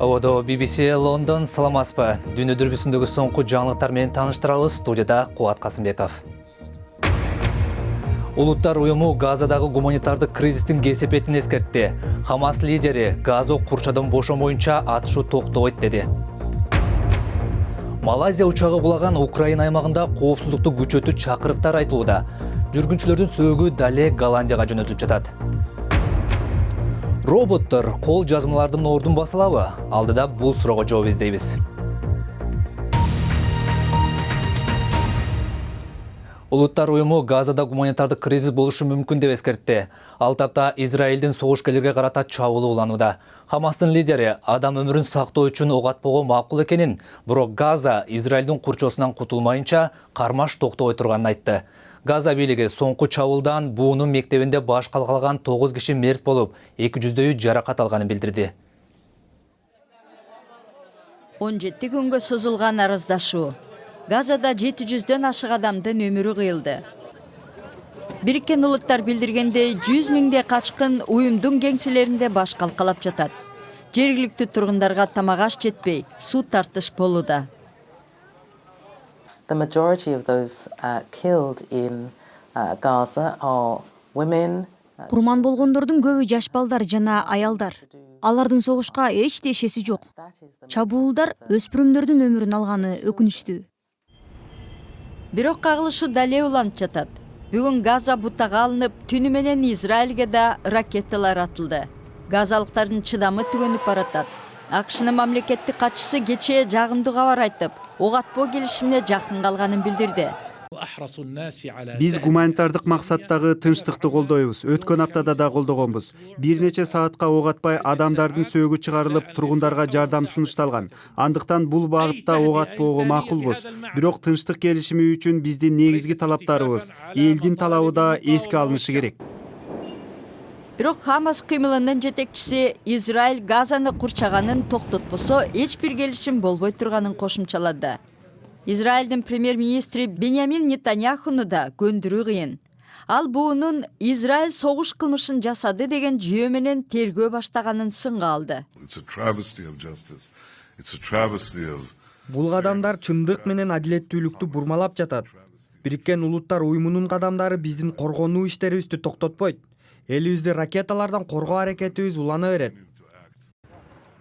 Оодо BBC Лондон саламатсызбы. Дүнү дүрбүсүндөгү соңку жаңылыктар менен тааныштырабыз. Студияда Кубат Касымбеков. Улуттар уюму Газадагы гуманитардык кризистин кесепетин эскертти. Хамас лидери Газо курчадан бошомоюнча атышу токтобойт деди. Малайзия учагы кулаган Украина аймагында коопсуздукту күчөтүү чакырыктар айтылууда. Жүргүнчүлөрдүн сөөгү дале Голландияга жөнөтүлүп жатат. Роботтор кол жазмалардын ордун басалабы? Алдыда бул суроого жооп издейбиз. Улуттар уюму Газада гуманитардык кризис болушу мүмкүн деп эскертти. Ал тапта Израилдин согушкерлерге карата чабуул уланууда. Хамастын лидери адам өмүрүн сактоо үчүн ок атпоо макул экенин, бирок Газа Израилдин курчоосунан кутулмайынча кармаш токтобой турганын айтты. Газа бийлиги соңку чабуулдан буунун мектебинде баш калкалаган 9 киши мерт болуп, 200дөйү жаракат алганын билдирди. 17 күнгө созулган арыздашуу. Газада 700дөн ашык адамдын өмүрү кыйылды. Бириккен Улуттар билдиргендей 100 миңдей качкын уюмдун кеңселеринде баш калкалап жатат. Жергиликтүү тургундарга тамак аш жетпей, суу тартыш болууда. The majority of those killed in Gaza are women. Курман болгондордун көбү жаш балдар жана аялдар. Алардын согушка эч тиешеси жок. Чабуулдар өспүрүмдөрдүн өмүрүн алганы өкүнүчтүү. Бирок кагылышуу дале уланып жатат. Бүгүн Газа бутага алынып, түнү менен Израилге да ракеталар атылды. Газалыктардын чыдамы түгөнүп баратат. АКШнын мамлекеттик катчысы кечээ жагымдуу кабар айтып, ок атпоо келишимине жакын калганын билдирди. Биз гуманитардык максаттагы тынчтыкты колдойбуз. Өткөн аптада да колдогонбуз. Бир нече саатка ок атпай адамдардын сөөгү чыгарылып, тургундарга жардам сунушталган. Андыктан бул багытта ок атпоого макулбуз. Бирок тынчтык келишими үчүн биздин негизги талаптарыбыз, элдин талабы да эске алынышы керек. Бирок Хамас кыймылынын жетекчиси Израиль Газаны курчаганын токтотпосо эч бир келишим болбой турганын кошумчалады. Израилдин премьер-министри Беньямин Нетаньяхуну да көндүрүү кыйын. Ал буунун Израиль согуш кылмышын жасады деген жүйө менен тергөө баштаганын сынга алды. Бул кадамдар чындык менен адилеттүүлүктү бурмалап жатат. Бириккен Улуттар уюмунун кадамдары биздин коргонуу иштерибизди токтотпойт. Элибизди ракеталардан коргоо аракетибиз улана берет.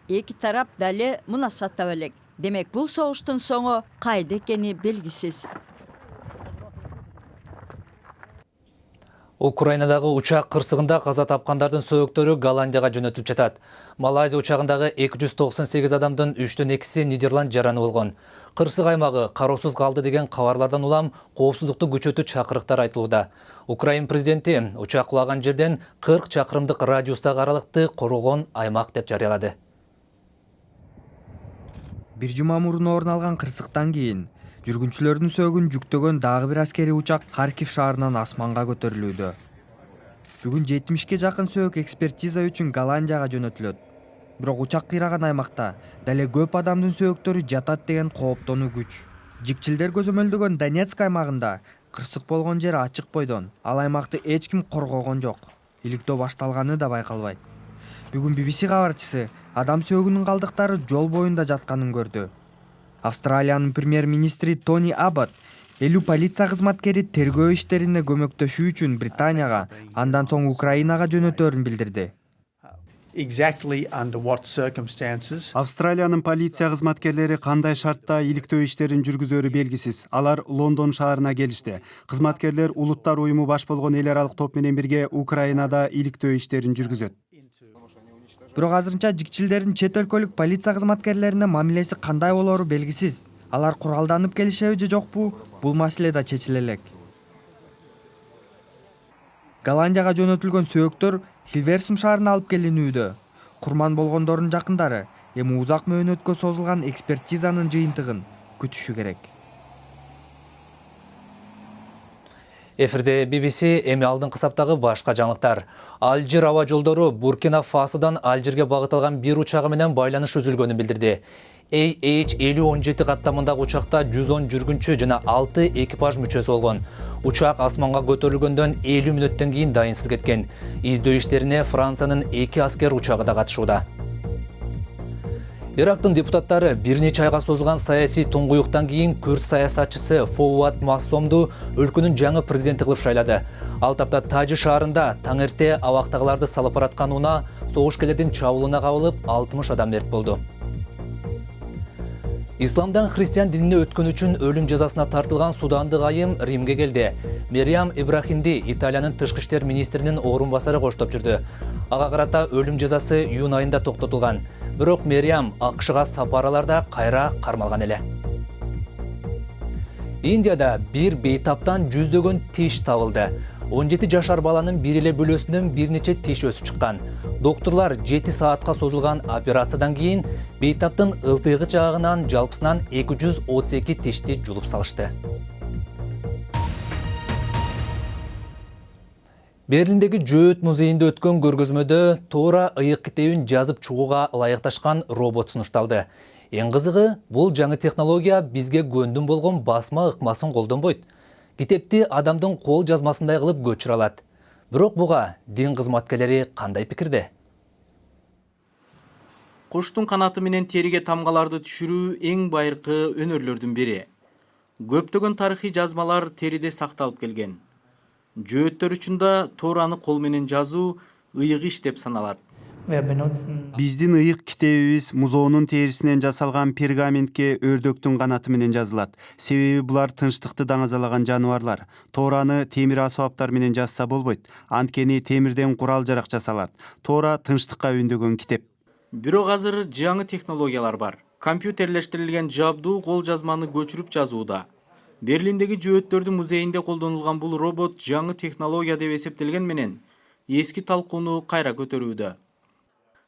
Эки тарап дале мунасаттап элек. Демек, бул согуштун соңу кайда экени белгисиз. Украинадагы учак кырсыгында каза тапкандардын сөөктөрү Голландияга жөнөтүлүп жатат. Малайзия учагындагы 298 адамдын 3төн 2си Нидерланд жараны болгон. Кырсык аймагы кароосуз калды деген кабарлардан улам коопсуздукту күчөтүү чакырыктар айтылууда. Украин президенти учак кулаган жерден 40 чакырымдык радиустагы аралыкты коргон аймак деп жарыялады. Бир жума мурун орун алган кырсыктан кийин жүргүнчүлөрдүн сөөгүн жүктөгөн дагы бир аскерий учак Харкив шаарынан асманга көтөрүлүүдө. Бүгүн 70ке жакын сөök экспертиза үчүн Голландияга жөнөтүлөт. Бирок учак кыйраган аймакта дале көп адамдын сөөктөрү жатат деген кооптонуу күч. Жикчилдер көзөмөлдөгөн Донецк аймагында кырсык болгон жер ачык бойдон. Ал аймакты эч ким коргогон жок. Иликтөө башталганы да байкалбайт. Бүгүн BBC кабарчысы адам сөөгүнүн калдыктары жол боюнда жатканын көрдү. Австралиянын премьер-министри Тони Аббот 50 полиция кызматкери тергөө иштерине көмөктөшүү үчүн Британияга, андан соң Украинага жөнөтөөрүн билдирди. Австралиянын полиция кызматкерлери кандай шартта иликтөө иштерин жүргүзөрү белгисиз. Алар Лондон шаарына келишти. Кызматкерлер Улуттар уюму баш болгон эл аралык топ менен бирге Украинада иликтөө иштерин жүргүзөт. Бирок азырынча жикчилдердин чет өлкөлүк полиция кызматкерлерине мамилеси кандай болору белгисиз. Алар куралданып келишеби же жокпу? Бул маселе да чечиле элек. Голландияга жөнөтүлгөн сөөктөр Хилверсум шаарына алып келинүүдө. Курман болгондордун жакындары эми узак мөөнөткө созулган экспертизанын жыйынтыгын күтүшү керек. Эфирде BBC эми алдыңкы саптагы башка жаңылыктар. Алжир аба жолдору Буркина Фасодан Алжирге багыт алган бир учагы менен байланыш үзүлгөнүн билдирди. AH-5017 каттамындагы учакта 110 жүргүнчү жана 6 экипаж мүчөсү болгон. Учак асманга көтөрүлгөндөн 50 мүнөттөн кийин дайынсыз кеткен. Издөө иштерине Франциянын 2 аскер учагы да катышууда. Ирактын депутаттары бир нече айга созулган саясий туңгуюктан кийин күрд саясатчысы Фоуад Массомду өлкөнүн жаңы президенти кылып шайлады. Ал тапта Тажи шаарында таң эрте абактагыларды салып бараткан унаа согушкерлердин чабуулуна кабылып 60 адам мерт болду. Исламдан христиан динине өткөн үчүн өлүм жазасына тартылган судандык айым Римге келди. Мериам Ибрахимди Италиянын тышкы иштер министринин орун басары коштоп жүрдү. Ага карата өлүм жазасы июнь айында токтотулган. Бирок Мериам АКШга сапараларда кайра кармалган эле. Индияда бир бейтаптан жүздөгөн тиш табылды. 17 жашар баланын бир эле бөлөсүнөн бир нече тиш өсүп чыккан. Доктурлар 7 саатка созулган операциядан кийин бейтаптын ылдыйгы жагынан жалпысынан 232 тишти жулуп салышты. Берлиндеги Жөөт музейинде өткөн көргөзмөдө туура ыйык китебин жазып чыгууга ылайыкташкан робот сунушталды. Эң кызыгы, бул жаңы технология бизге көндүм болгон басма ыкмасын колдонбойт. Китепти адамдын кол жазмасындай кылып көчүрө алат. Бирок буга дин кызматкерлери кандай пикирде? Куштун канаты менен териге тамгаларды түшүрүү эң байыркы өнөрлөрдүн бири. Көптөгөн тарыхый жазмалар териде сакталып келген. Жөөттөр үчүн да туураны кол менен жазуу ыйык иш деп саналат. Биздин ыйык китебибиз музоонун терисинен жасалган пергаментке өрдөктүн канаты менен жазылат. Себеби булар тынчтыкты даңазалаган жаныбарлар. Тоораны темир асбаптар менен жазса болбойт. Анткени темирден курал жарак жасалат. Тоора тынчтыкка үндөгөн китеп. Бирок азыр жаңы технологиялар бар. Компьютерлештирилген жабдуу кол жазманы көчүрүп жазууда. Берлиндеги Жөөттөрдүн музейинде колдонулган бул робот жаңы технология деп эсептелген менен эски талкууну кайра көтөрүүдө.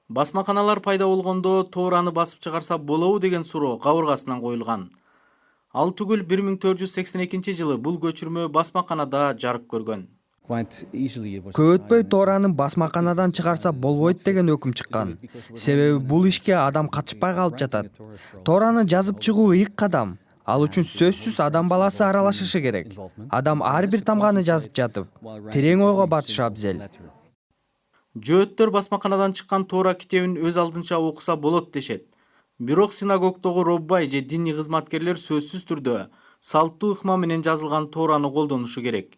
Басмаканалар пайда болгондо тоораны басып чыгарса болобу деген суроо кабыргасынан коюлган. Ал түгүл 1482 жылы бул көчүрмө басмаканада жарык көргөн. Көп өтпөй тоораны басмаканадан чыгарса болбойт деген өкүм чыккан. Себеби бул ишке адам катышпай калып жатат. Тоораны жазып чыгуу ыйык кадам. Ал үчүн сөзсүз адам баласы аралашышы керек. Адам ар бир тамганы жазып жатып, терең ойго батышы абзел. Жөөттөр басмаканадан чыккан Тоора китебин өз алдынча окуса болот дешет. Бирок синагогдогу роббай же диний кызматкерлер сөзсүз түрдө салттуу ыкма менен жазылган Тоораны колдонушу керек.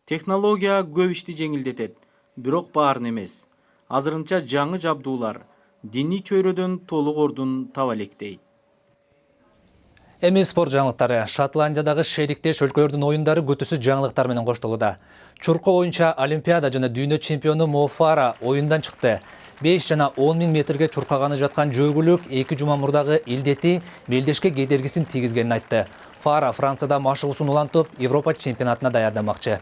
Технология көп ишти жеңилдетет, бирок баарын эмес. Азырынча жаңы жабдуулар диний чөйрөдөн толук ордун таба электей. Эми спорт жаңылыктары. Шотландиядагы шериктеш өлкөлөрдүн оюндары күтүүсүз жаңылыктар менен коштолууда. Чуркоо боюнча Олимпиада жана дүйнө чемпиону Мо Фара оюндан чыкты. 5 жана 10 миң метрге чуркаганы жаткан жөгүлүк 2 жума мурдагы илдети белдешке кедергисин тийгизгенин айтты. Фара Францияда машыгуусун улантып, Европа чемпионатына даярданмакчы.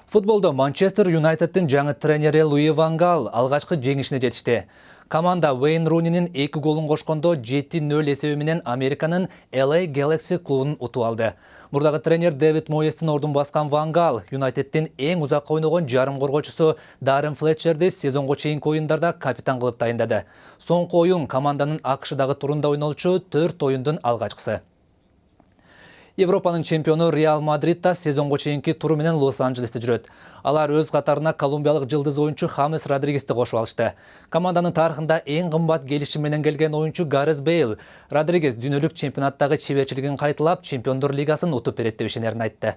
Футболдо Манчестер Юнайтеддин жаңы тренери Луи Ван Гал алгачкы жеңишине жетишти. Команда Уэйн Рунинин 2 голун кошкондо 7-0 эсеби менен Американын LA Galaxy клубун утуп алды. Мурдагы тренер Дэвид Моестин ордун баскан Ван Гал Юнайтеддин эң узакка ойногон жарым коргоочусу Даррен Флетчерди сезонго чейинки оюндарда капитан кылып тайындады. Соңку оюн команданын АКШдагы турунда ойнолчу 4 оюндун алгачкысы. Европанын чемпиону Реал Мадрид да сезонго чейинки туру менен Лос-Анджелесте жүрөт. Алар өз катарына колумбиялык жылдыз оюнчу Хамес Родригести кошуп алышты. Команданын тарыхында эң кымбат келишим менен келген оюнчу Гарес Бейл Родригес дүйнөлүк чемпионаттагы чеберчилигин кайталап, Чемпиондор лигасын утуп берет деп ишенерин айтты.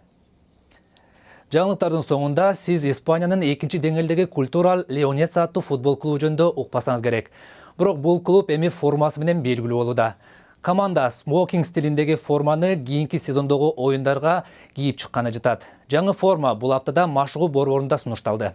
Жаңылыктардын соңунда сиз Испаниянын 2-чи деңгээлдеги Культурал Леонец аттуу футбол клубу жөнүндө укпасаңыз керек. Бирок бул клуб эми формасы менен белгилүү болууда. Команда смокинг стилиндеги форманы кийинки сезондогу оюндарга кийип чыкканы жатат. Жаңы форма бул аптада машыгуу борборунда сунушталды.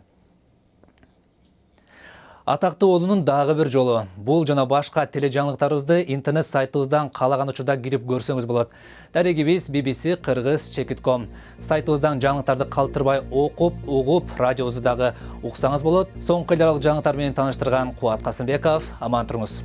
Атактуу болуунун дагы бир жолу. Бул жана башка тележаңылыктарыбызды интернет сайтыбыздан каалаган учурда кирип көрсөңүз болот. Дарегибиз bbc-kyrgyz.com. Сайтыбыздан жаңылыктарды калтырбай окуп, угуп, радиобузду дагы уксаңыз болот. Соңку эле жаңылыктар менен тааныштырган Кубат Касымбеков. Аман туруңуз.